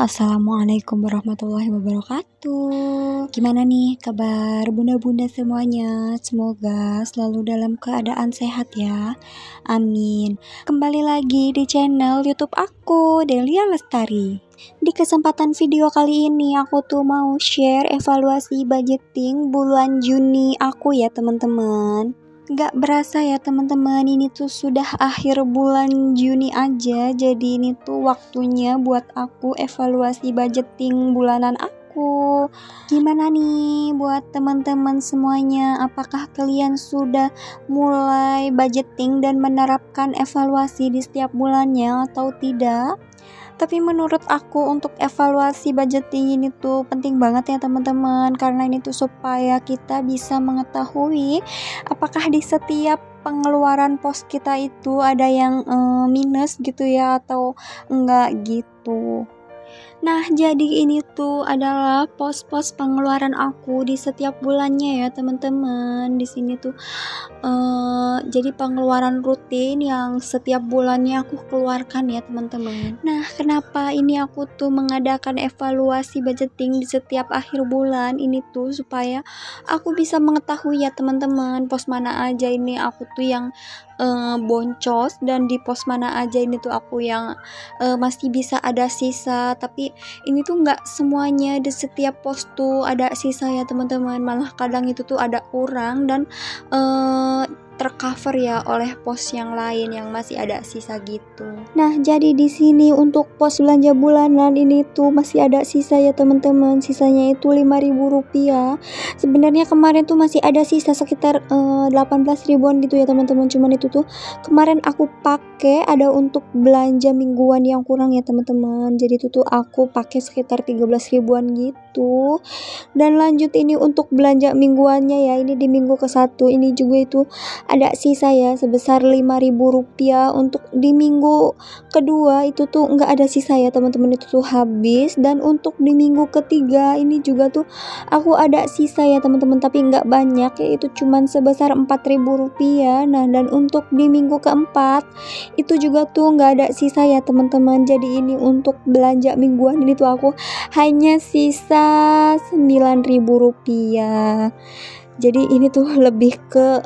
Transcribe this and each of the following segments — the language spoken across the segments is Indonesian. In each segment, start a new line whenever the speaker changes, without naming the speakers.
Assalamualaikum warahmatullahi wabarakatuh. Gimana nih kabar bunda-bunda semuanya? Semoga selalu dalam keadaan sehat ya. Amin. Kembali lagi di channel YouTube aku, Delia Lestari. Di kesempatan video kali ini aku tuh mau share evaluasi budgeting bulan Juni aku ya teman-teman. Gak berasa ya teman-teman, ini tuh sudah akhir bulan Juni aja. Jadi ini tuh waktunya buat aku evaluasi budgeting bulanan aku. Gimana nih buat teman-teman semuanya? Apakah kalian sudah mulai budgeting dan menerapkan evaluasi di setiap bulannya atau tidak? Tapi menurut aku untuk evaluasi budgeting ini tuh penting banget ya teman-teman, karena ini tuh supaya kita bisa mengetahui apakah di setiap pengeluaran pos kita itu ada yang minus gitu ya atau enggak gitu. Nah, jadi ini tuh adalah pos-pos pengeluaran aku di setiap bulannya ya teman-teman. Di sini tuh jadi pengeluaran rutin yang setiap bulannya aku keluarkan ya teman-teman. Nah, kenapa ini aku tuh mengadakan evaluasi budgeting di setiap akhir bulan ini tuh supaya aku bisa mengetahui ya teman-teman pos mana aja ini aku tuh yang boncos dan di pos mana aja ini tuh aku yang masih bisa ada sisa. Tapi ini tuh nggak semuanya di setiap pos tuh ada sisa ya teman-teman, malah kadang itu tuh ada kurang dan tercover ya oleh pos yang lain yang masih ada sisa gitu. Nah, jadi di sini untuk pos belanja bulanan ini tuh masih ada sisa ya teman-teman. Sisanya itu Rp5.000. Sebenarnya kemarin tuh masih ada sisa sekitar 18 ribuan gitu ya teman-teman. Cuman itu tuh kemarin aku pakai ada untuk belanja mingguan yang kurang ya teman-teman. Jadi itu tuh aku pakai sekitar 13 ribuan gitu. Dan lanjut ini untuk belanja mingguannya ya, ini di minggu ke-1 ini juga itu ada sisa ya sebesar Rp5.000. Untuk di minggu kedua itu tuh nggak ada sisa ya teman-teman, itu tuh habis. Dan untuk di minggu ketiga ini juga tuh aku ada sisa ya teman-teman, tapi nggak banyak, yaitu cuman sebesar Rp4.000. Nah, dan untuk di minggu keempat itu juga tuh nggak ada sisa ya teman-teman. Jadi ini untuk belanja mingguan ini tuh aku hanya sisa Rp9.000. Jadi ini tuh lebih ke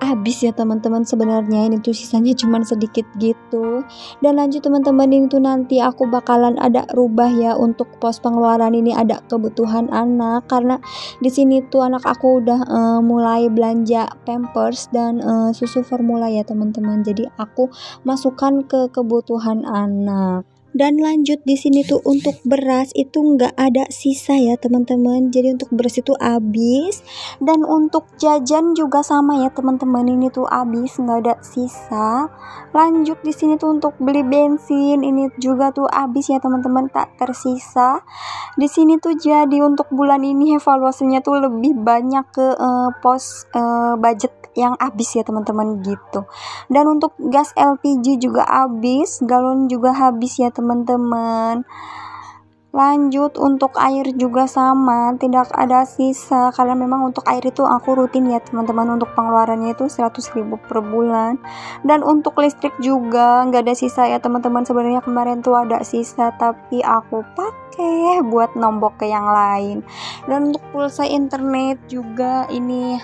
habis ya teman-teman. Sebenarnya ini tuh sisanya cuman sedikit gitu. Dan lanjut teman-teman, ini tuh nanti aku bakalan ada rubah ya untuk pos pengeluaran ini, ada kebutuhan anak, karena di sini tuh anak aku udah mulai belanja pampers dan susu formula ya teman-teman. Jadi aku masukkan ke kebutuhan anak. Dan lanjut di sini tuh untuk beras itu nggak ada sisa ya teman-teman. Jadi untuk beras itu habis. Dan untuk jajan juga sama ya teman-teman, ini tuh habis, nggak ada sisa. Lanjut di sini tuh untuk beli bensin ini juga tuh habis ya teman-teman, tak tersisa. Di sini tuh jadi untuk bulan ini evaluasinya tuh lebih banyak ke pos budget yang habis ya teman-teman gitu. Dan untuk gas LPG juga habis, galon juga habis ya teman-teman. Lanjut untuk air juga sama, tidak ada sisa, karena memang untuk air itu aku rutin ya teman-teman, untuk pengeluarannya itu 100.000 per bulan. Dan untuk listrik juga nggak ada sisa ya teman-teman. Sebenarnya kemarin tuh ada sisa tapi aku pakai buat nombok ke yang lain. Dan untuk pulsa internet juga ini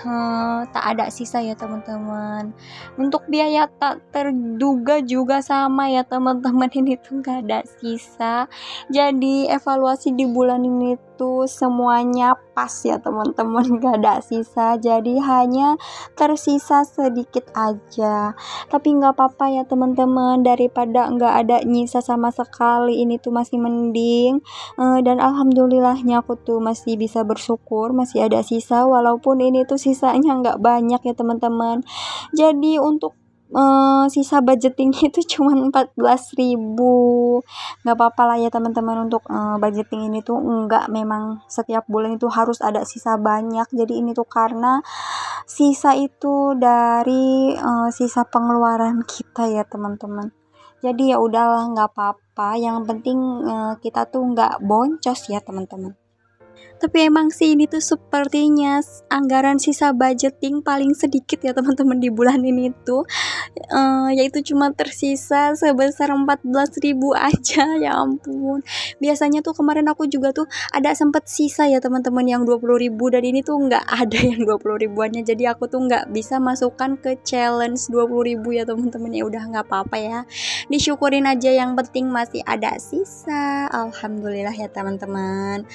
tak ada sisa ya teman-teman. Untuk biaya tak terduga juga sama ya teman-teman, ini tuh nggak ada sisa. Jadi evaluasi di bulan ini tuh semuanya pas ya teman-teman, gak ada sisa, jadi hanya tersisa sedikit aja. Tapi gak apa-apa ya teman-teman, daripada gak ada nyisa sama sekali, ini tuh masih mending. Dan alhamdulillahnya aku tuh masih bisa bersyukur masih ada sisa, walaupun ini tuh sisanya gak banyak ya teman-teman. Jadi untuk sisa budgeting itu cuma 14.000. Nggak apa-apa lah ya teman-teman, untuk budgeting ini tuh enggak, memang setiap bulan itu harus ada sisa banyak. Jadi ini tuh karena sisa itu dari sisa pengeluaran kita ya teman-teman. Jadi ya udahlah, nggak apa-apa, yang penting kita tuh nggak boncos ya teman-teman. Tapi emang sih ini tuh sepertinya anggaran sisa budgeting paling sedikit ya teman-teman di bulan ini tuh, yaitu cuma tersisa sebesar 14.000 aja, ya ampun. Biasanya tuh kemarin aku juga tuh ada sempet sisa ya teman-teman yang 20.000, dan ini tuh nggak ada yang 20 ribuannya, jadi aku tuh nggak bisa masukkan ke challenge 20.000 ya teman-teman. Ya udah nggak apa-apa ya, disyukurin aja, yang penting masih ada sisa. Alhamdulillah ya teman-teman.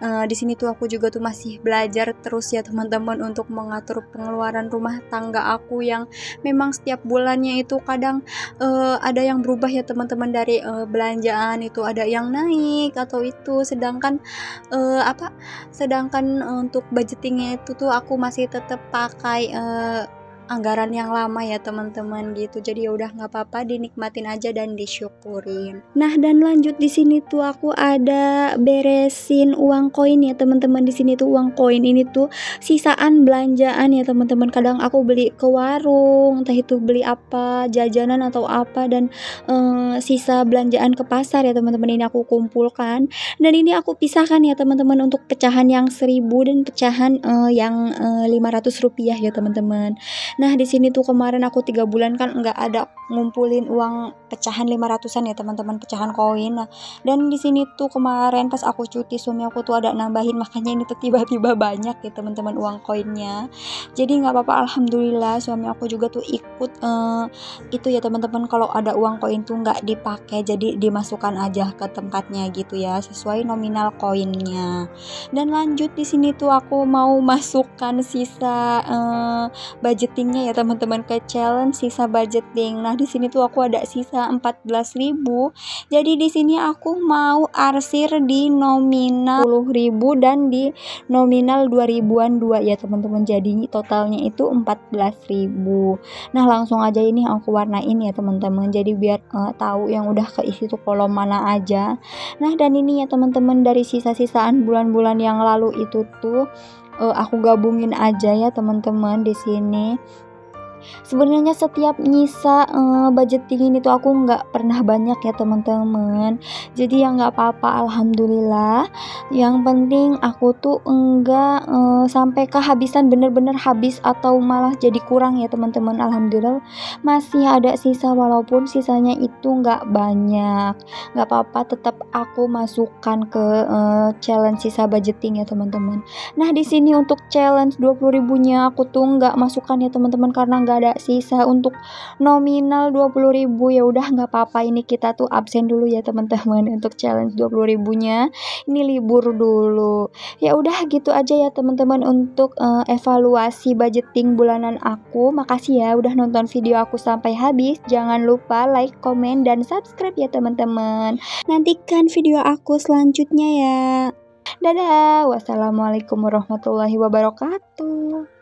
Di sini tuh aku juga tuh masih belajar terus ya teman-teman untuk mengatur pengeluaran rumah tangga aku yang memang setiap bulannya itu kadang ada yang berubah ya teman-teman, dari belanjaan itu ada yang naik atau itu, sedangkan untuk budgetingnya itu tuh aku masih tetap pakai anggaran yang lama ya teman-teman gitu. Jadi ya udah nggak apa-apa, dinikmatin aja dan disyukurin. Nah, dan lanjut di sini tuh aku ada beresin uang koin ya teman-teman. Di sini tuh uang koin ini tuh sisaan belanjaan ya teman-teman. Kadang aku beli ke warung, entah itu beli apa, jajanan atau apa, dan sisa belanjaan ke pasar ya teman-teman, ini aku kumpulkan. Dan ini aku pisahkan ya teman-teman, untuk pecahan yang 1.000 dan pecahan yang 500 rupiah ya teman-teman. Nah, di sini tuh kemarin aku 3 bulan kan nggak ada ngumpulin uang pecahan 500-an ya teman-teman, pecahan koin. Nah, dan di sini tuh kemarin pas aku cuti, suami aku tuh ada nambahin, makanya ini tuh tiba-tiba banyak ya teman-teman uang koinnya. Jadi nggak apa-apa, alhamdulillah suami aku juga tuh ikut itu ya teman-teman, kalau ada uang koin tuh nggak dipakai, jadi dimasukkan aja ke tempatnya gitu ya, sesuai nominal koinnya. Dan lanjut di sini tuh aku mau masukkan sisa budgetingnya ya teman-teman ke challenge sisa budgeting. Nah, di sini tuh aku ada sisa 14.000. Jadi di sini aku mau arsir di nominal 10.000 dan di nominal 2.000-an 2 ya teman-teman. Jadi totalnya itu 14.000. Nah, langsung aja ini aku warnain ya teman-teman. Jadi biar tahu yang udah keisi tuh kolom mana aja. Nah, dan ini ya teman-teman, dari sisa-sisaan bulan-bulan yang lalu itu tuh aku gabungin aja ya teman-teman di sini. Sebenarnya setiap nyisa budgeting ini tuh aku nggak pernah banyak ya teman-teman. Jadi ya nggak apa-apa, alhamdulillah. Yang penting aku tuh enggak sampai kehabisan, bener-bener habis atau malah jadi kurang ya teman-teman. Alhamdulillah masih ada sisa, walaupun sisanya itu nggak banyak. Nggak apa-apa, tetap aku masukkan ke challenge sisa budgeting ya teman-teman. Nah, di sini untuk challenge 20.000-nya aku tuh nggak masukkan ya teman-teman, karena nggak ada sisa untuk nominal 20.000. Ya udah nggak apa-apa, ini kita tuh absen dulu ya teman-teman untuk challenge 20.000-nya. Ini libur dulu. Ya udah gitu aja ya teman-teman untuk evaluasi budgeting bulanan aku. Makasih ya udah nonton video aku sampai habis. Jangan lupa like, komen, dan subscribe ya teman-teman. Nantikan video aku selanjutnya ya. Dadah, wassalamualaikum warahmatullahi wabarakatuh.